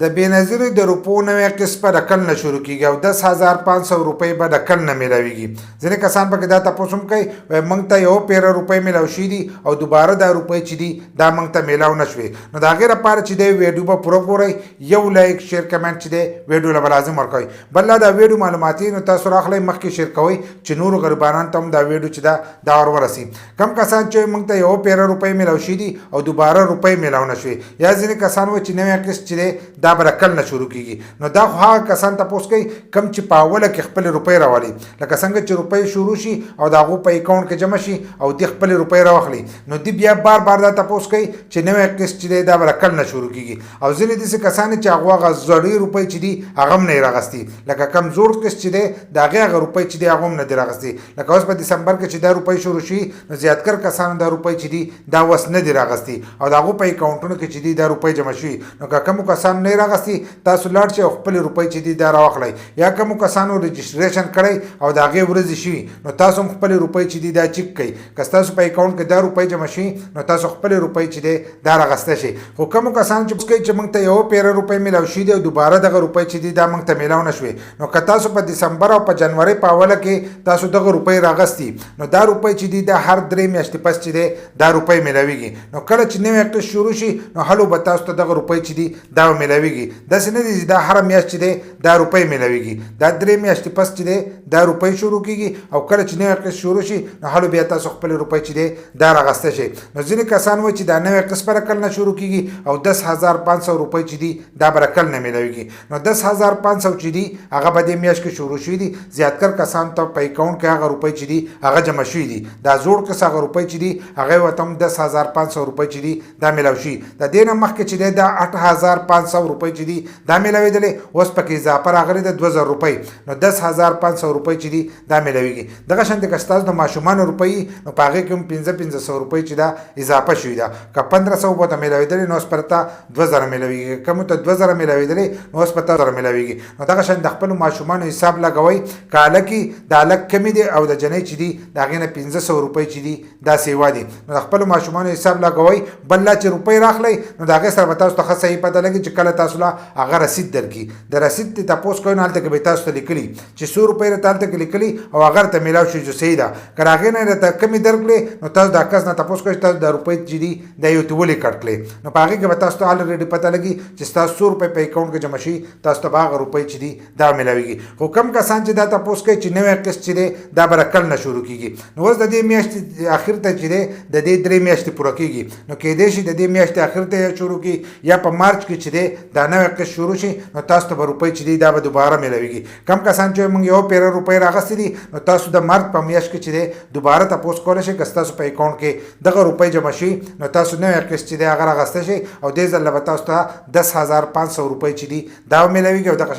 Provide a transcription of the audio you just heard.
د بېنظیرو د روپو نوې قسط به د کل نه شروع کېږي او 10,500 روپۍ به د کل نه میلاویږي. ځینې کسان پکې دا تپوس هم کوي وایي موږ ته یو پیره روپۍ میلاو شوي دي او دوباره دا روپۍ چې دي دا موږ ته میلاو نه شوې. نو د هغې لپاره چې دی ویډیو به پوره ګورئ، یو لایک شیر کمنټ چې دی ویډیو له به لازم ورکوئ. بل دا ویډیو معلوماتي نو تاسو راخلئ مخکې شیر کوئ چې نورو غریبانو ته هم دا ویډیو چې دا ور ورسي. کم کسان چې موږ ته یو پیره روپۍ میلاو شوي دي او دوباره روپۍ میلاو نه شوې، یا ځینې کسان وایي چې نوې قسط چې دی دا به د کل نه شروع کیږي. نو دا خو هغه کسان تپوس کوي کم چې په اوله کې خپل روپۍ راولي، لکه څنګه چې روپۍ شروع شي او د هغو په اکاونټ کې جمع شي او دی خپل روپۍ راواخلي، نو دی بیا بار بار دا تپوس کوي چې نوې قسط چې دی دا به د کل نه شروع کیږي. او ځینې داسې کسان چې هغو هغه زړې روپۍ چې دي هغه هم نه یې راغستي، لکه کم زوړ قسط چې دی د هغې هغه روپۍ چې دی هغه هم نه دي راغستي. لکه اوس په دسمبر کې چې دا روپۍ شروع شي نو زیاتکر کسانو دا روپۍ چې دي دا اوس نه دي راغستي او د هغو په اکاونټونو کې چې دي دا روپۍ جمع شوي. نو که کومو کسانو نه یې راغستي تاسو لاړ شئ او خپل روپۍ چې دي دا راواخلئ، یا کومو کسانو رجسټریشن کړی او د هغې ورځې شوي نو تاسو هم خپل روپۍ چې دي دا چیک کړئ. که ستاسو په اکاونټ کې دا روپۍ جمع شي نو تاسو خپل روپۍ چې دی دا راغسته شئ. خو کومو کسانو چې کوي چې موږ ته یو پیره روپۍ میلاو شوي دي او دوباره دغه روپۍ چې دي دا موږ ته میلاو نه شوې، نو که تاسو په دسمبر او په جنورۍ په اوله کې تاسو دغه روپۍ راغستي نو دا روپۍ چې دي دا هر 3 میاشتې پس چې دی دا روپۍ میلاویږي. نو کله چې نوې قسط شروع شي نو هلو به تاسو ته دغه روپۍ چې دي دا میلاویږي. داسې نه دي چې دا هره میاشت چې دی دا روپۍ میلاویږي، دا 3 میاشتې پس چې دی دا روپۍ شروع کېږي او کله چې نوې قسط شروع شي نو هلو بیا تاسو خپل روپۍ چې دی دا راغسته شئ. نو ځینې کسان وایي چې دا نوې قسط به د کل نه شروع کېږي او 10,500 روپۍ چې دي دا به د کل نه میلاویږي. نو 10,500 چې دي هغه به دې میاشت کې شروع شوي دي. زیاتکر کسانو ته په اکاونټ کې هغه روپۍ چې دي هغه جمع شوي دي. دا زوړ قسط هغه روپۍ چې دي هغې ورته هم 10,500 روپۍ چې دي دا میلاو شي. د دې نه مخکې چې دی دا 8,500 روپۍ چې دي دا میلاوېدلې، اوس پکې اضافه راغلې ده 2,000 روپۍ، نو 10,500 روپۍ چې دي دا میلاویږي. دغه شانتې که ستاسو د ماشومانو روپۍ نو په هغې کې هم 500 روپۍ چې دا اضافه شوي ده. که 1500 به ته میلاوېدلې نو اوس پر ته 2,000 میلاویږي، که مو ته 2,000 میلاوېدلې نو اوس پر ته 2,000 میلاویږي. نو دغه شان د خپلو ماشومانو حساب لګوئ. که هلکي د هلک کمې دي او د جنۍ چې دي د هغې نه 500 روپۍ چې دي دا سیوا دي. نو د خپلو ماشومانو حساب لګوئ. بل لا چې روپۍ راخلئ نو د هغې سره به تاسو ته ښه صحیح پته لګي چې کله تاسو له هغه رسید درکړي. د رسید ته تپوس کوئ نو هلته کې به تاسو ته لیکلي چې 100 روپۍ راته هلته کې لیکلي او هغه راته میلاو شي چې صحیح ده. که د هغې نه راته کمې درکړې نو تاسو دا کس نه تپوس کوئ چې تاسو دا روپۍ چې دي دا یو ته ولې کټ کړې. نو په هغې کې به تاسو ته الریډي پته لګي چې ستاسو 100 روپۍ په اکاونټ کې جمع شي، تاسو ته به هغه روپۍ چې دي دا میلاویږي. خو کم کسان چې دا تپوس کوي چې نوی قسط چې دی دا به د کل نه شروع کېږي. نو اوس د دې میاشتې اخر ته چې دی د دې 3 میاشتې پوره کېږي، نو کېدای شي د دې میاشتې اخر ته یا شروع کړي یا په مارچ کې چې دی دا نوی قسط شروع شي نو تاسو ته به روپۍ چې دی دا به دوباره میلاویږي. کم کسان چې موږ یو پیره روپۍ راغستې دي نو تاسو د مارچ په میاشت کې چې دی دوباره تپوس کولی شئ. که ستاسو په اکاونټ کې دغه روپۍ جمع شي نو تاسو نوی قسط چې دی هغه راغسته شئ او دې ځل به تاسو ته 10,500 روپۍ چې دي دا میلاویږي او دغه